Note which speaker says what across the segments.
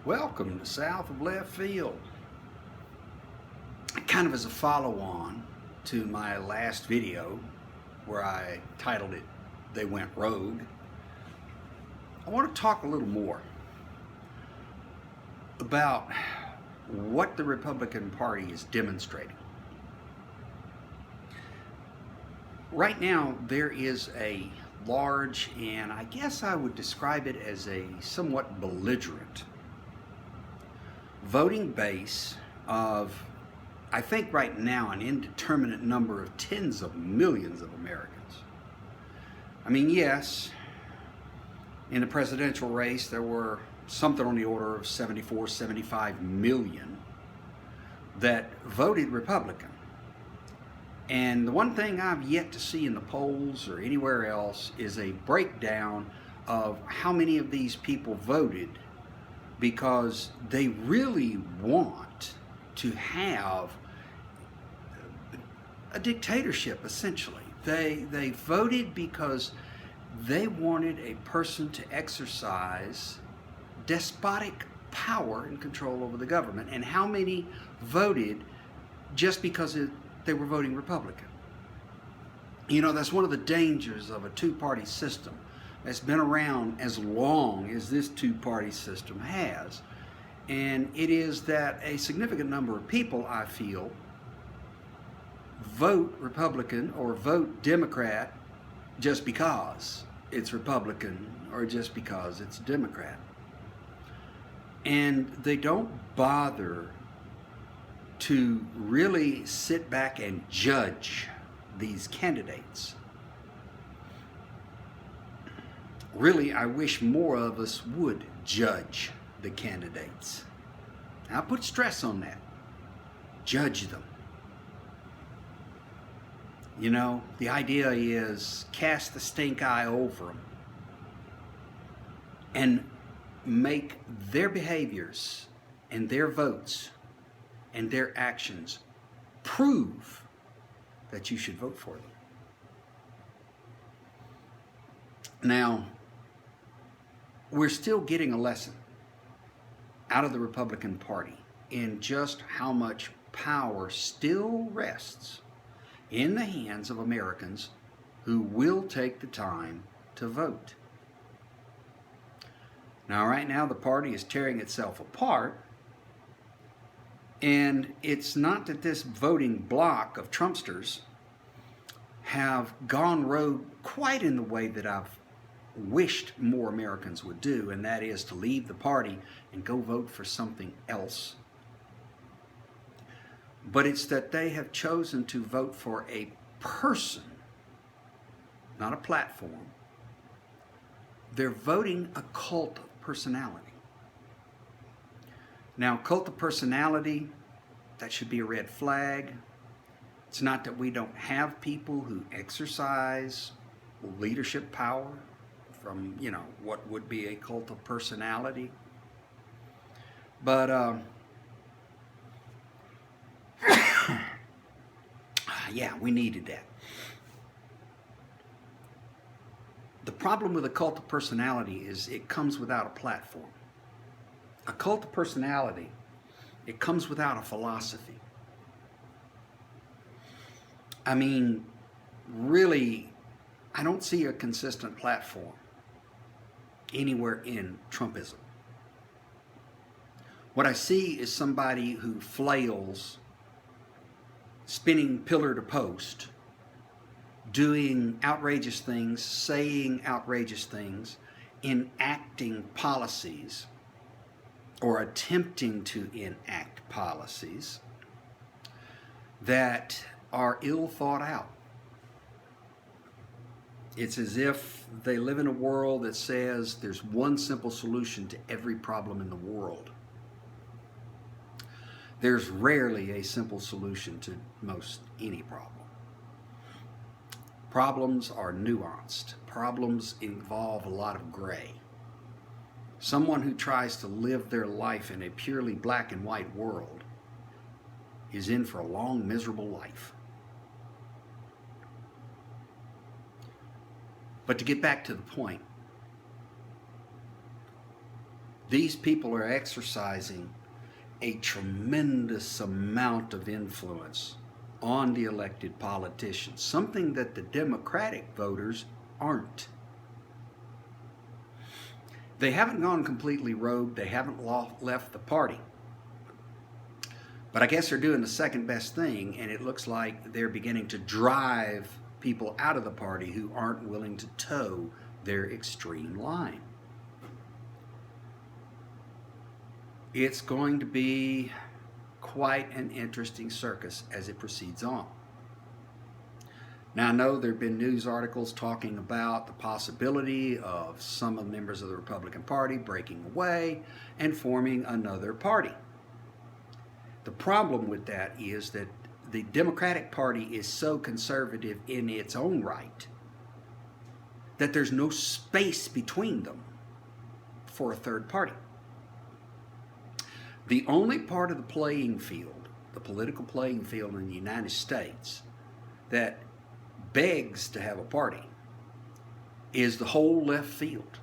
Speaker 1: Welcome to South of Left Field. Kind of as a follow-on to my last video where I titled it, They Went Rogue, I want to talk a little more about what the Republican Party is demonstrating. Right now, there is a large, and I guess I would describe it as a somewhat belligerent voting base of, I think right now, an indeterminate number of tens of millions of Americans. I mean, yes, in the presidential race, there were something on the order of 74, 75 million that voted Republican. And the one thing I've yet to see in the polls or anywhere else is a breakdown of how many of these people voted because they really want to have a dictatorship, essentially. They voted because they wanted a person to exercise despotic power and control over the government. And how many voted just because they were voting Republican? You know, that's one of the dangers of a two-party system that's been around as long as this two-party system has. And it is that a significant number of people, I feel, vote Republican or vote Democrat just because it's Republican or just because it's Democrat. And they don't bother to really sit back and judge these candidates. Really, I wish more of us would judge the candidates. I'll put stress on that. Judge them. You know, the idea is cast the stink eye over them and make their behaviors and their votes and their actions prove that you should vote for them. Now, we're still getting a lesson out of the Republican Party in just how much power still rests in the hands of Americans who will take the time to vote. Now, right now, the party is tearing itself apart, and it's not that this voting bloc of Trumpsters have gone rogue quite in the way that I've wished more Americans would do, and that is to leave the party and go vote for something else. But it's that they have chosen to vote for a person, not a platform. They're voting a cult of personality. Now, cult of personality, that should be a red flag. It's not that we don't have people who exercise leadership power from, you know, what would be a cult of personality. But, yeah, we needed that. The problem with a cult of personality is it comes without a platform. A cult of personality, it comes without a philosophy. I mean, really, I don't see a consistent platform anywhere in Trumpism. What I see is somebody who flails, spinning pillar to post, doing outrageous things, saying outrageous things, enacting policies, or attempting to enact policies that are ill thought out. It's as if they live in a world that says there's one simple solution to every problem in the world. There's rarely a simple solution to most any problem. Problems are nuanced. Problems involve a lot of gray. Someone who tries to live their life in a purely black and white world is in for a long, miserable life. But to get back to the point, These people are exercising a tremendous amount of influence on the elected politicians, something that the Democratic voters aren't. They haven't gone completely rogue. They haven't left the party. But I guess they're doing the second best thing, and it looks like they're beginning to drive people out of the party who aren't willing to toe their extreme line. It's going to be quite an interesting circus as it proceeds on. Now, I know there have been news articles talking about the possibility of some of the members of the Republican Party breaking away and forming another party. The problem with that is that the Democratic Party is so conservative in its own right that there's no space between them for a third party. The only part of the playing field, the political playing field in the United States, that begs to have a party is the whole left field.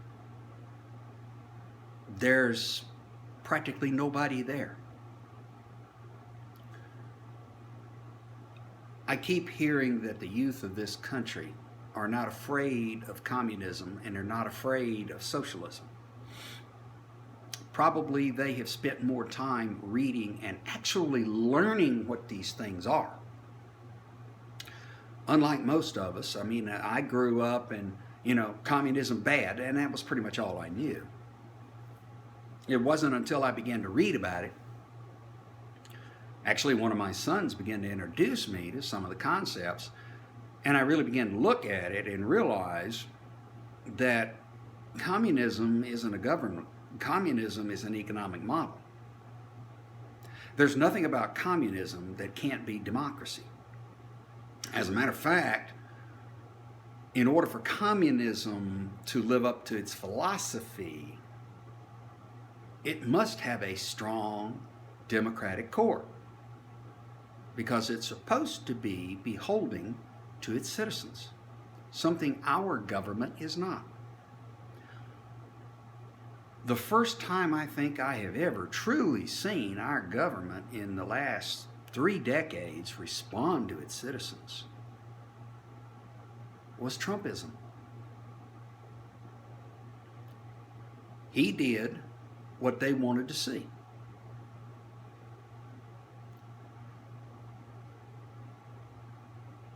Speaker 1: There's practically nobody there. I keep hearing that the youth of this country are not afraid of communism and they're not afraid of socialism. Probably they have spent more time reading and actually learning what these things are. Unlike most of us, I mean, I grew up and, communism bad, and that was pretty much all I knew. It wasn't until I began to read about it. Actually, one of my sons began to introduce me to some of the concepts, and I really began to look at it and realize that communism isn't a government. Communism is an economic model. There's nothing about communism that can't be democracy. As a matter of fact, in order for communism to live up to its philosophy, it must have a strong democratic core, because it's supposed to be beholden to its citizens, something our government is not. The first time I think I have ever truly seen our government in the last 3 decades respond to its citizens was Trumpism. He did what they wanted to see.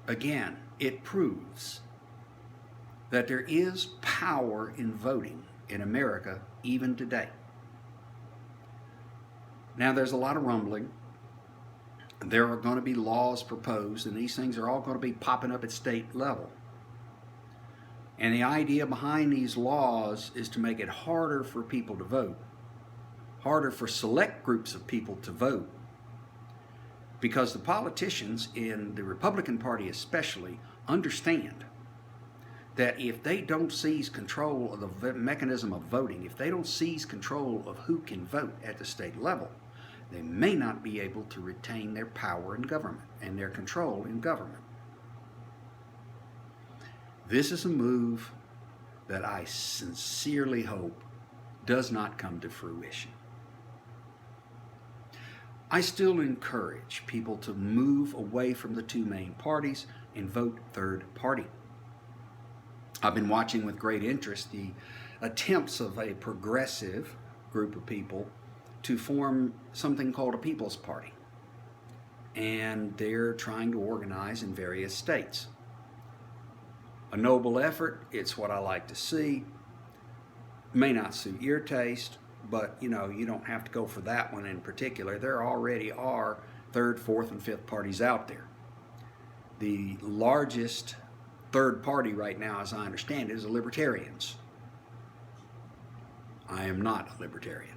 Speaker 1: Again, it proves that there is power in voting in America even today. Now, there's a lot of rumbling. There are going to be laws proposed, and these things are all going to be popping up at state level. And the idea behind these laws is to make it harder for people to vote, harder for select groups of people to vote, because the politicians in the Republican Party especially understand that if they don't seize control of the mechanism of voting, if they don't seize control of who can vote at the state level, they may not be able to retain their power in government and their control in government. This is a move that I sincerely hope does not come to fruition. I still encourage people to move away from the 2 main parties and vote third party. I've been watching with great interest the attempts of a progressive group of people to form something called a People's Party. And they're trying to organize in various states. A noble effort. It's what I like to see. May not suit your taste, but you don't have to go for that one in particular. There already are 3rd, 4th, and 5th parties out there. The largest third party right now, as I understand it, is the Libertarians. I am not a libertarian.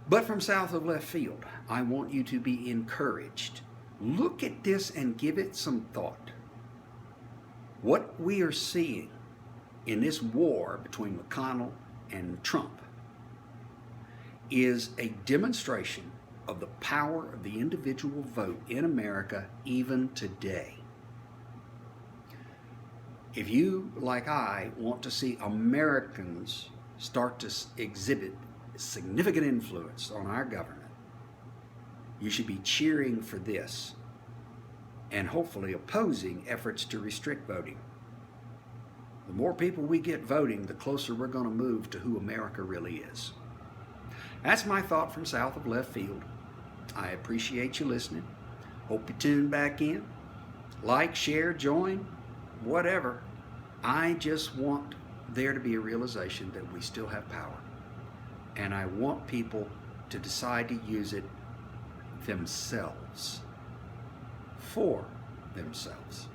Speaker 1: But from south of left field, I want you to be encouraged. Look at this and give it some thought. What we are seeing in this war between McConnell and Trump is a demonstration of the power of the individual vote in America even today. If you, like I, want to see Americans start to exhibit significant influence on our government, you should be cheering for this and hopefully opposing efforts to restrict voting. The more people we get voting, the closer we're going to move to who America really is. That's my thought from south of left field. I appreciate you listening. Hope you tune back in. Like, share, join, whatever. I just want there to be a realization that we still have power. And I want people to decide to use it themselves, for themselves.